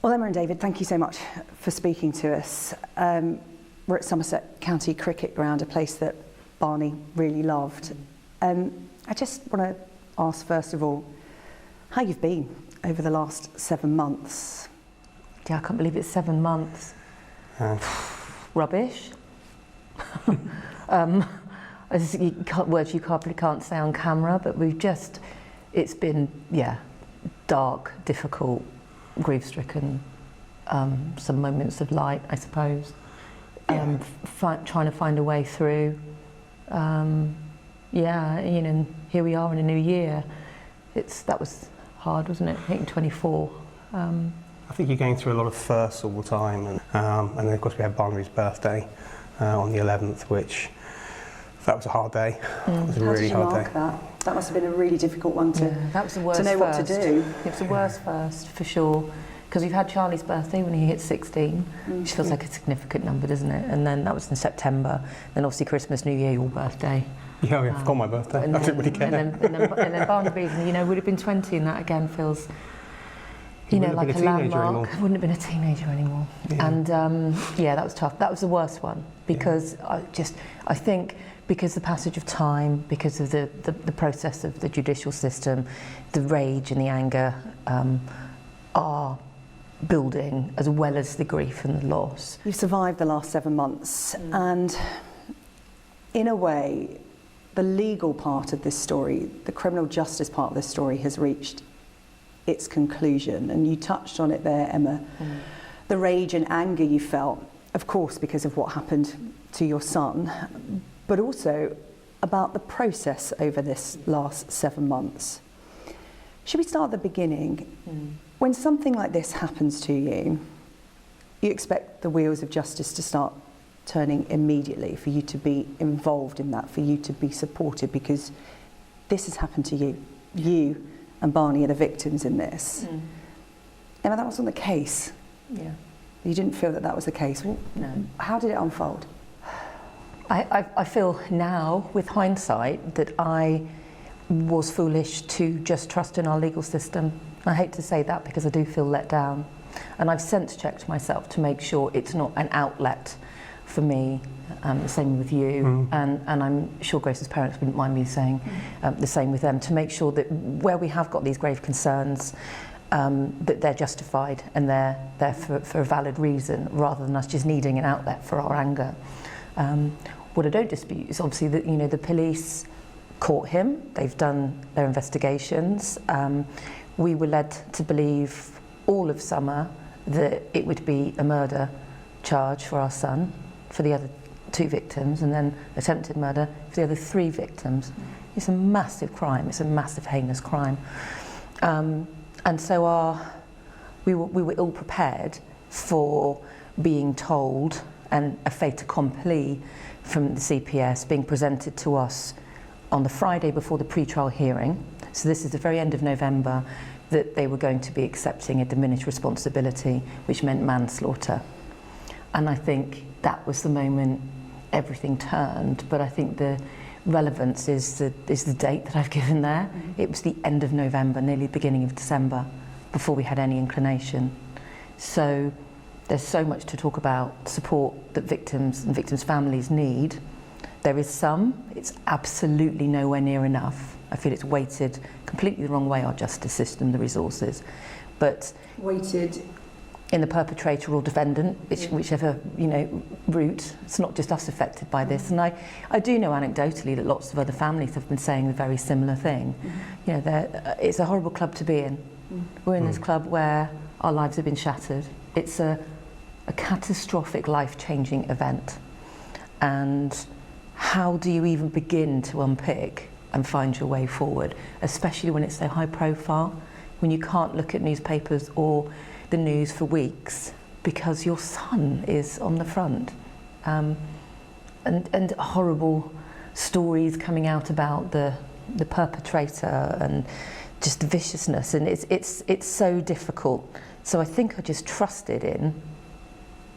Well, Emma and David, thank you so much for speaking to us. We're at Somerset County Cricket Ground, a place that Barney really loved. I just want to ask, first of all, how you've been over the last 7 months. Yeah, I can't believe it's 7 months. Rubbish. Words you probably can't say on camera, but it's been, dark, difficult, grief-stricken, some moments of light, I suppose. Trying to find a way through. And here we are in a new year. That was hard, wasn't it? Hitting 24. I think you're going through a lot of firsts all the time, and then of course we had Barnaby's birthday on the 11th, which that was a hard day. It was a really hard day. That must have been a really difficult one to know what to do. It was the worst first, for sure. Because we've had Charlie's birthday when he hit 16, which feels like a significant number, doesn't it? And then that was in September. Then obviously Christmas, New Year, your birthday. Yeah, I forgot my birthday. I didn't really care. And then Barnabys, and would have been 20, and that again feels, like a landmark. Wouldn't have been a teenager anymore. Yeah. And that was tough. That was the worst one because I think because the passage of time, because of the process of the judicial system, the rage and the anger are building, as well as the grief and the loss. You've survived the last 7 months, and in a way, the legal part of this story, the criminal justice part of this story, has reached its conclusion. And you touched on it there, Emma. The rage and anger you felt, of course, because of what happened to your son, but also about the process over this last 7 months. Should we start at the beginning? When something like this happens to you, you expect the wheels of justice to start turning immediately, for you to be involved in that, for you to be supported, because this has happened to you. You and Barney are the victims in this. Emma, that wasn't the case. Yeah. You didn't feel that was the case. Well, no. How did it unfold? I feel now, with hindsight, that I was foolish to just trust in our legal system. I hate to say that because I do feel let down. And I've sense checked myself to make sure it's not an outlet for me, the same with you, and I'm sure Grace's parents wouldn't mind me saying the same with them, to make sure that where we have got these grave concerns, that they're justified and they're there for a valid reason, rather than us just needing an outlet for our anger. What I don't dispute is obviously that the police caught him, they've done their investigations. We were led to believe all of summer that it would be a murder charge for our son, for the other 2 victims, and then attempted murder for the other 3 victims. It's a massive crime, it's a massive heinous crime. And so we were ill prepared for being told, and a fait accompli from the CPS being presented to us on the Friday before the pre-trial hearing. So this is the very end of November, that they were going to be accepting a diminished responsibility, which meant manslaughter. And I think that was the moment everything turned. But I think the relevance is the date that I've given there. It was the end of November, nearly the beginning of December, before we had any inclination. So there's so much to talk about support that victims and victims' families need. There is some, it's absolutely nowhere near enough. I feel it's weighted completely the wrong way, our justice system, the resources. But weighted in the perpetrator or defendant, whichever route. It's not just us affected by this. And I do know anecdotally that lots of other families have been saying the very similar thing. It's a horrible club to be in. We're in this club where our lives have been shattered. It's a catastrophic, life-changing event. And how do you even begin to unpick and find your way forward, especially when it's so high profile, when you can't look at newspapers or the news for weeks because your son is on the front, and horrible stories coming out about the perpetrator and just the viciousness, and it's so difficult. So I think I just trusted in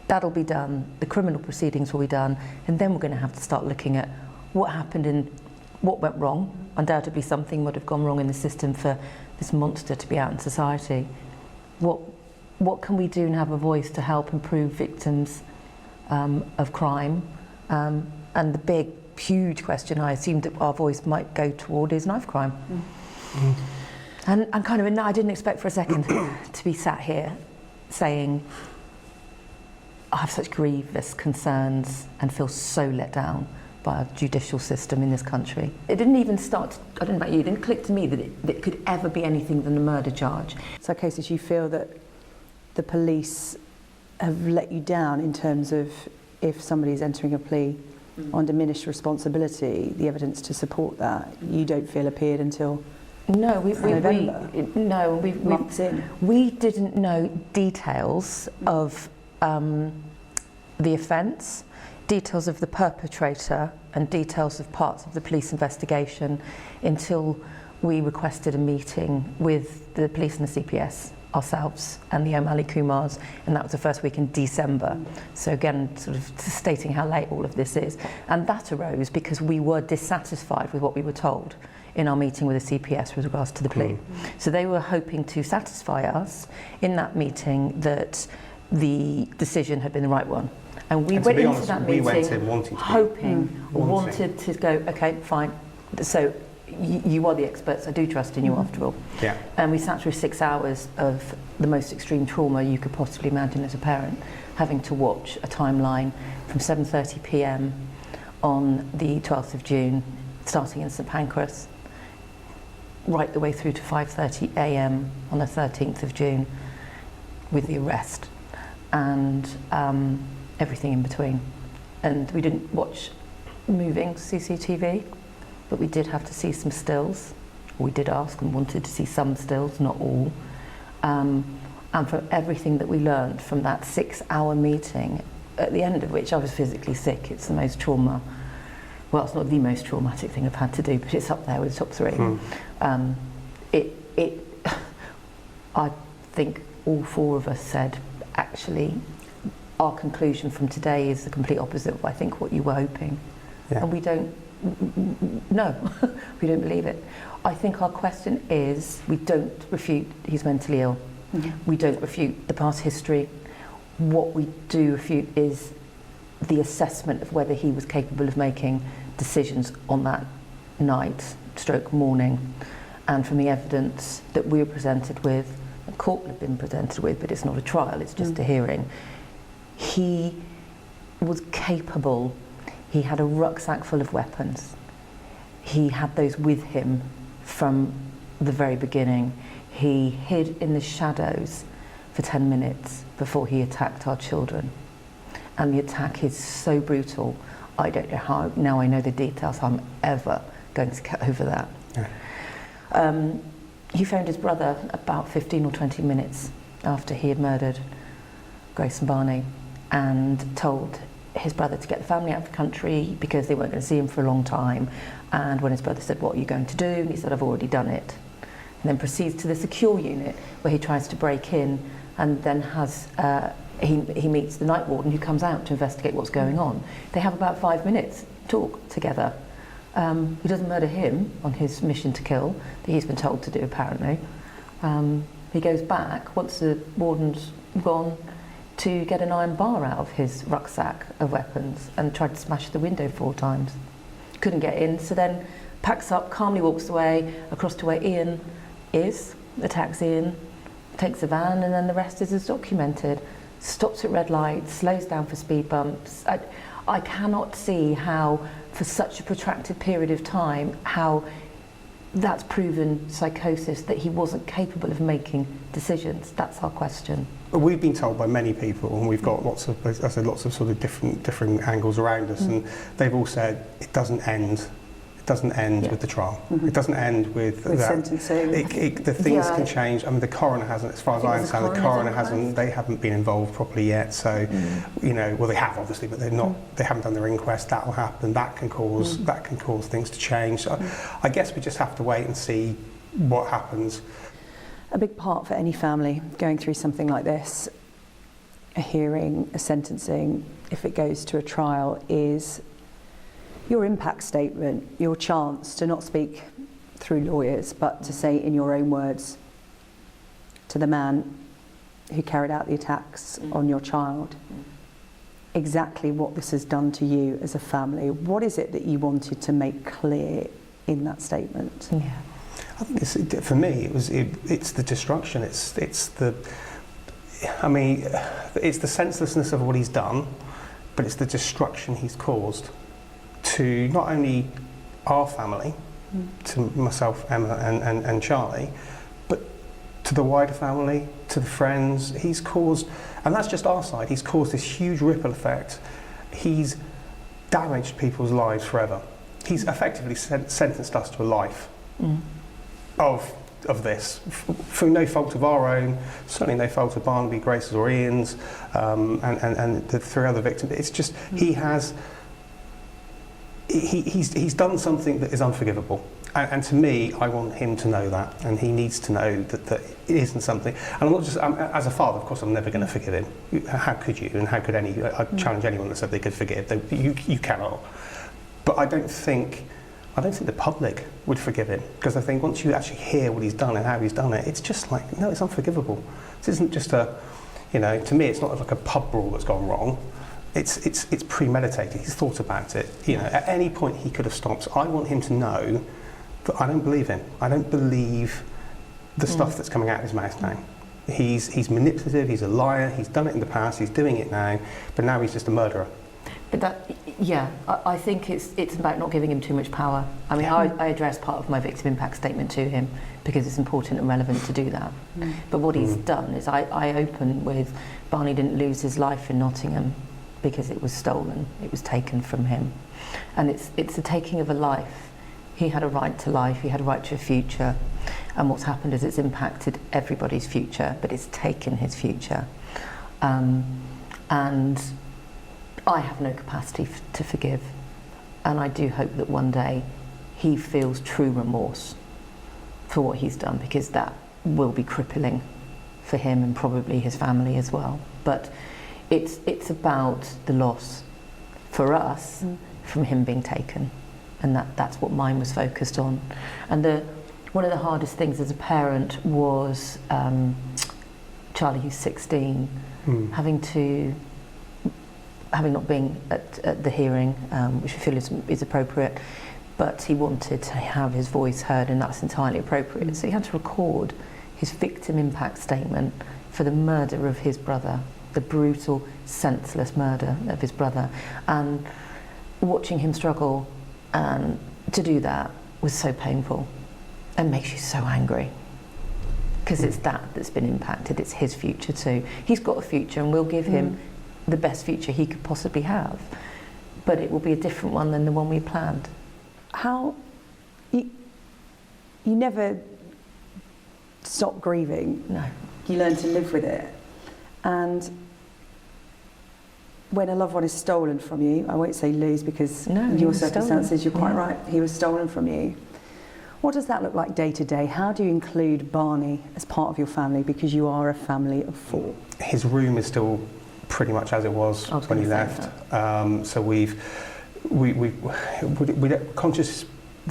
that'll be done, the criminal proceedings will be done, and then we're going to have to start looking at what happened and what went wrong. Undoubtedly something would have gone wrong in the system for this monster to be out in society. What what can we do and have a voice to help improve victims of crime? And the big, huge question I assumed that our voice might go toward is knife crime. And kind of, I didn't expect for a second to be sat here saying, I have such grievous concerns and feel so let down by our judicial system in this country. It didn't even start, I don't know about you, it didn't click to me that it could ever be anything than a murder charge. So cases you feel that the police have let you down in terms of if somebody's entering a plea on diminished responsibility, the evidence to support that, you don't feel appeared until November? Months in. We didn't know details of the offence, details of the perpetrator and details of parts of the police investigation until we requested a meeting with the police and the CPS, ourselves and the O'Malley Kumars, and that was the first week in December. So again, sort of stating how late all of this is. And that arose because we were dissatisfied with what we were told in our meeting with the CPS with regards to the plea. So they were hoping to satisfy us in that meeting that the decision had been the right one. And we went into that meeting wanted to go, okay, fine. So you are the experts, I do trust in you after all. Yeah. And we sat through 6 hours of the most extreme trauma you could possibly imagine as a parent, having to watch a timeline from 7:30 p.m. on the 12th of June, starting in St Pancras, right the way through to 5:30 a.m. on the 13th of June with the arrest, and everything in between. And we didn't watch moving CCTV, but we did have to see some stills. We did ask and wanted to see some stills, not all. And for everything that we learned from that 6-hour meeting, at the end of which I was physically sick. It's the most trauma, well, it's not the most traumatic thing I've had to do, but it's up there with the top 3. I think all 4 of us said, actually, our conclusion from today is the complete opposite of I think what you were hoping. Yeah. And we don't, no, we don't believe it. I think our question is, we don't refute he's mentally ill. We don't refute the past history. What we do refute is the assessment of whether he was capable of making decisions on that night, stroke morning. And from the evidence that we were presented with, the court had been presented with, but it's not a trial, it's just a hearing. He was capable. He had a rucksack full of weapons. He had those with him from the very beginning. He hid in the shadows for 10 minutes before he attacked our children. And the attack is so brutal, I don't know how, now I know the details, how I'm ever going to get over that. Yeah. He phoned his brother about 15 or 20 minutes after he had murdered Grace and Barney, and told his brother to get the family out of the country because they weren't going to see him for a long time. And when his brother said, what are you going to do? And he said, I've already done it. And then proceeds to the secure unit where he tries to break in, and then has he meets the night warden who comes out to investigate what's going on. They have about 5 minutes talk together. He doesn't murder him on his mission to kill that he's been told to do apparently. He goes back once the warden's gone to get an iron bar out of his rucksack of weapons and tried to smash the window 4 times. Couldn't get in, so then packs up, calmly walks away across to where Ian is, attacks Ian, takes a van, and then the rest is as documented. Stops at red lights, slows down for speed bumps. I cannot see how, for such a protracted period of time, how that's proven psychosis, that he wasn't capable of making decisions. That's our question. We've been told by many people, and we've got lots of, as I said, lots of sort of different angles around us, and they've all said it doesn't end. It doesn't end with the trial. It doesn't end with that. Sentencing. The things can change. I mean, the coroner hasn't, as far as I understand, the coroner hasn't. They haven't been involved properly yet. So, you know, well, they have obviously, but they're not. They haven't done their inquest. That will happen. That can cause things to change. So, I guess we just have to wait and see what happens. A big part for any family going through something like this, a hearing, a sentencing, if it goes to a trial, is your impact statement, your chance to not speak through lawyers, but to say in your own words to the man who carried out the attacks on your child, exactly what this has done to you as a family. What is it that you wanted to make clear in that statement? Yeah. I think for me, it's the destruction. It's the senselessness of what he's done, but it's the destruction he's caused to not only our family, to myself, Emma, and Charlie, but to the wider family, to the friends. He's caused, and that's just our side, he's caused this huge ripple effect. He's damaged people's lives forever. He's effectively sentenced us to a life of this, through no fault of our own, certainly no fault of Barnaby, Grace's or Ian's, and the 3 other victims. It's just, he's done something that is unforgivable. And to me, I want him to know that, and he needs to know that it isn't something. And I'm not just, as a father, of course, I'm never going to forgive him. How could you? And how could any? I challenge anyone that said they could forgive. You cannot. But I don't think the public would forgive him, because I think once you actually hear what he's done and how he's done it, it's just like, no, it's unforgivable. This isn't just to me, it's not like a pub brawl that's gone wrong. It's premeditated. He's thought about it. At any point he could have stopped. I want him to know that I don't believe him. I don't believe the stuff that's coming out of his mouth now. He's manipulative, he's a liar, he's done it in the past, he's doing it now, but now he's just a murderer. But I think it's about not giving him too much power. I mean, I addressed part of my victim impact statement to him because it's important and relevant to do that. But what he's done is I open with, Barney didn't lose his life in Nottingham because it was stolen, it was taken from him. And it's the taking of a life. He had a right to life, he had a right to a future, and what's happened is it's impacted everybody's future, but it's taken his future. And I have no capacity to forgive, and I do hope that one day he feels true remorse for what he's done, because that will be crippling for him and probably his family as well. But it's about the loss for us from him being taken, and that's what mine was focused on. And one of the hardest things as a parent was Charlie, who's 16, having not been at the hearing, which I feel is appropriate, but he wanted to have his voice heard, and that's entirely appropriate. So he had to record his victim impact statement for the murder of his brother, the brutal, senseless murder of his brother. And watching him struggle to do that was so painful and makes you so angry, because it's that's been impacted. It's his future too. He's got a future, and we'll give him the best future he could possibly have, but it will be a different one than the one we planned. How you never stop grieving. No. You learn to live with it. And when a loved one is stolen from you, I won't say lose, because in your circumstances you're quite right, he was stolen from you. What does that look like day to day? How do you include Barney as part of your family, because you are a family of 4? His room is still pretty much as it was when he left. So we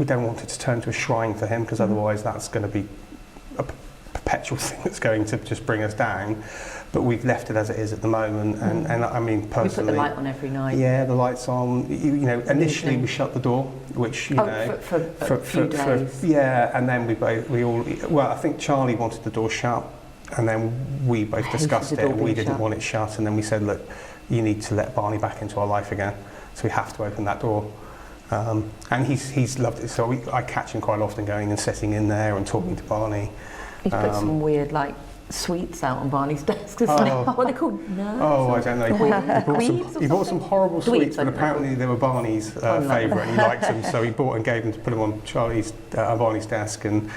don't want it to turn to a shrine for him, because otherwise that's going to be a perpetual thing that's going to just bring us down. But we've left it as it is at the moment, and I mean personally, we put the light on every night. Yeah, the light's on. Initially we shut the door, which for a few days. Yeah, and then I think Charlie wanted the door shut, and then we both discussed it, and we didn't want it shut, and then we said, look, you need to let Barney back into our life again, so we have to open that door. And he's loved it, so I catch him quite often going and sitting in there and talking to Barney. He's put some weird sweets out on Barney's desk. What are they called? Nerds? Oh, I don't know. He bought some horrible sweets, but apparently they were Barney's favourite, and he liked them, so he bought and gave them to put them on Barney's desk, and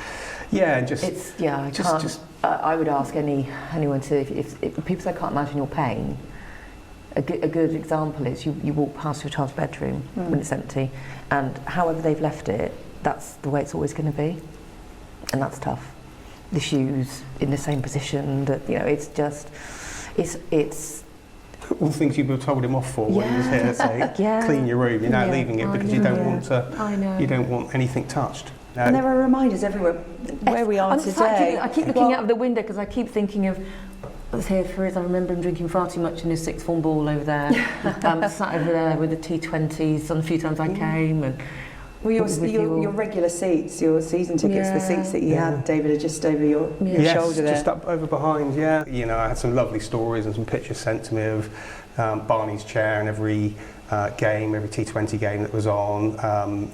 I would ask anyone to, if people say can't imagine your pain. A good example is you walk past your child's bedroom when it's empty, and however they've left it, that's the way it's always going to be, and that's tough. The shoes in the same position, it's all the things you would have told him off for when he was here to say, clean your room. You're now leaving it because you don't want anything touched. And there are reminders everywhere where we are today. I keep looking out of the window because I keep thinking of was here for his. I remember him drinking far too much in his sixth form ball over there. Sat over there with the T20s on a few times I came. And well, your regular seats, your season tickets, the seats that you had, David, are just over your shoulder there. Just up over behind, yeah. You know, I had some lovely stories and some pictures sent to me of Barney's chair in every game, every T20 game that was on.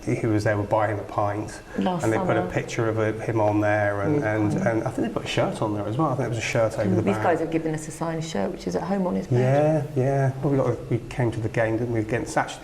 Who was there would buy him a pint, and they put a picture of him on there, and I think they put a shirt on there as well. I think it was a shirt over the back. These guys have given us a signed shirt, which is at home on his bed. Yeah. Well, we came to the game, didn't we, against Notts.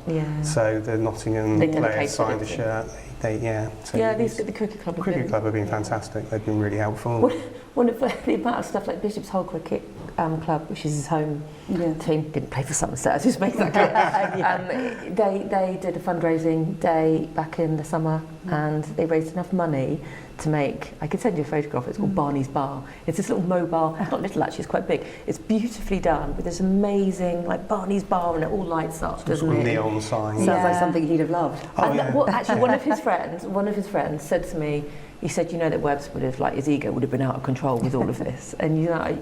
Yeah. So the Nottingham players signed a shirt. So the cricket club. Have been fantastic. They've been really helpful. One of the amount of stuff like Bishop's Hole Cricket Club, which is his home team, didn't play for Somerset. I just make that clear. They did a fundraising day back in the summer, and they raised enough money to make. I could send you a photograph. It's called Barney's Bar. It's this little mobile. It's not little actually. It's quite big. It's beautifully done with this amazing Barney's Bar, and it all lights up, doesn't it? Neon sign. Sounds like something he'd have loved. Actually, one of his friends said to me, he said, that Webbs would have, his ego would have been out of control with all of this. And, I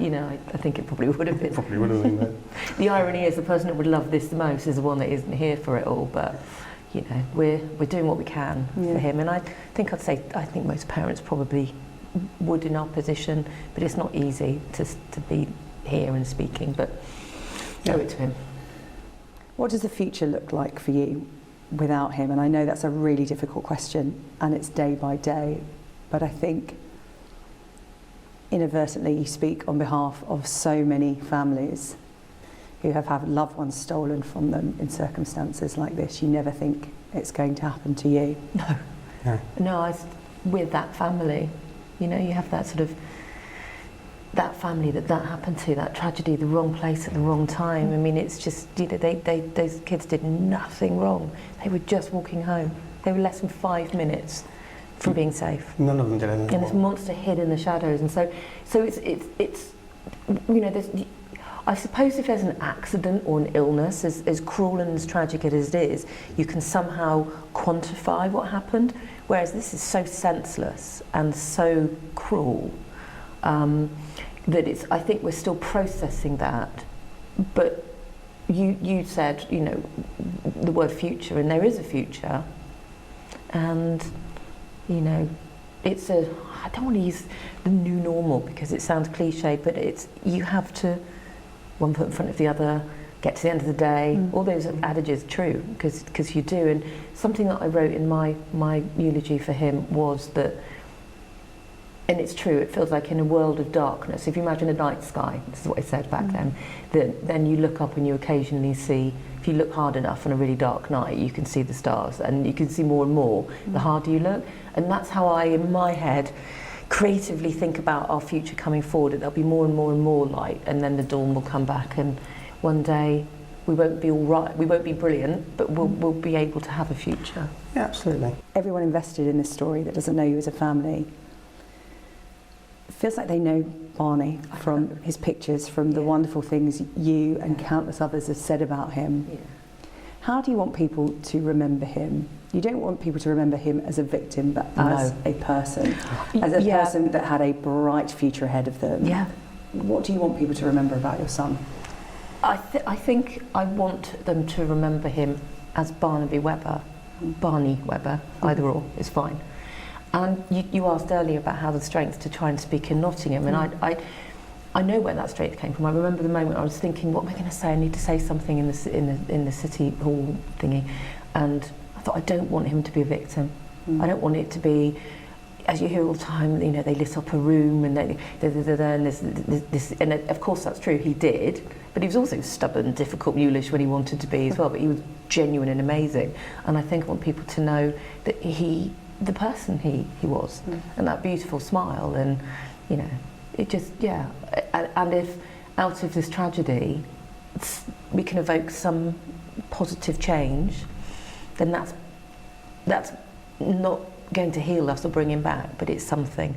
think it probably would have been. Probably would have been. The irony is the person that would love this the most is the one that isn't here for it all. But, we're doing what we can for him. And I think most parents probably would in our position, but it's not easy to be here and speaking. But owe it to him. What does the future look like for you without him? And I know that's a really difficult question, and it's day by day. But I think inadvertently you speak on behalf of so many families who have had loved ones stolen from them in circumstances like this. You never think it's going to happen to you. No, with that family, you have that sort of, that family that happened to, that tragedy, the wrong place at the wrong time. I mean, it's just, those kids did nothing wrong. They were just walking home. They were less than 5 minutes from being safe. None of them did anything. And this monster hid in the shadows, and so it's there's, I suppose if there's an accident or an illness, as cruel and as tragic as it is, you can somehow quantify what happened. Whereas this is so senseless and so cruel that I think we're still processing that. But you said the word future, and there is a future, and. It's I don't want to use the new normal because it sounds cliche, but you have to one foot in front of the other, get to the end of the day. All those adages are true because you do. And something that I wrote in my eulogy for him was that, and it's true, it feels like in a world of darkness, if you imagine a night sky, this is what I said back then, then you look up and you occasionally see, if you look hard enough on a really dark night, you can see the stars, and you can see more and more the harder you look. And that's how I, in my head, creatively think about our future coming forward. There'll be more and more and more light, and then the dawn will come back, and one day we won't be all right, we won't be brilliant, but we'll be able to have a future. Yeah, absolutely. Everyone invested in this story that doesn't know you as a family feels like they know Barney from his pictures, from the wonderful things you and countless others have said about him. Yeah. How do you want people to remember him? You don't want people to remember him as a victim, but as a person, as a person that had a bright future ahead of them. Yeah. What do you want people to remember about your son? I think I want them to remember him as Barnaby Webber, Barney Webber, either or is fine. And you asked earlier about how the strength to try and speak in Nottingham, and I know where that strength came from. I remember the moment I was thinking, what am I going to say? I need to say something in the city hall thingy, and I thought I don't want him to be a victim. I don't want it to be, as you hear all the time, they lit up a room and and this, and of course that's true. He did, but he was also stubborn, difficult, mulish when he wanted to be as well. But he was genuine and amazing, and I think I want people to know that the person he was, and that beautiful smile, and it just and if out of this tragedy we can evoke some positive change, then that's not going to heal us or bring him back, but it's something.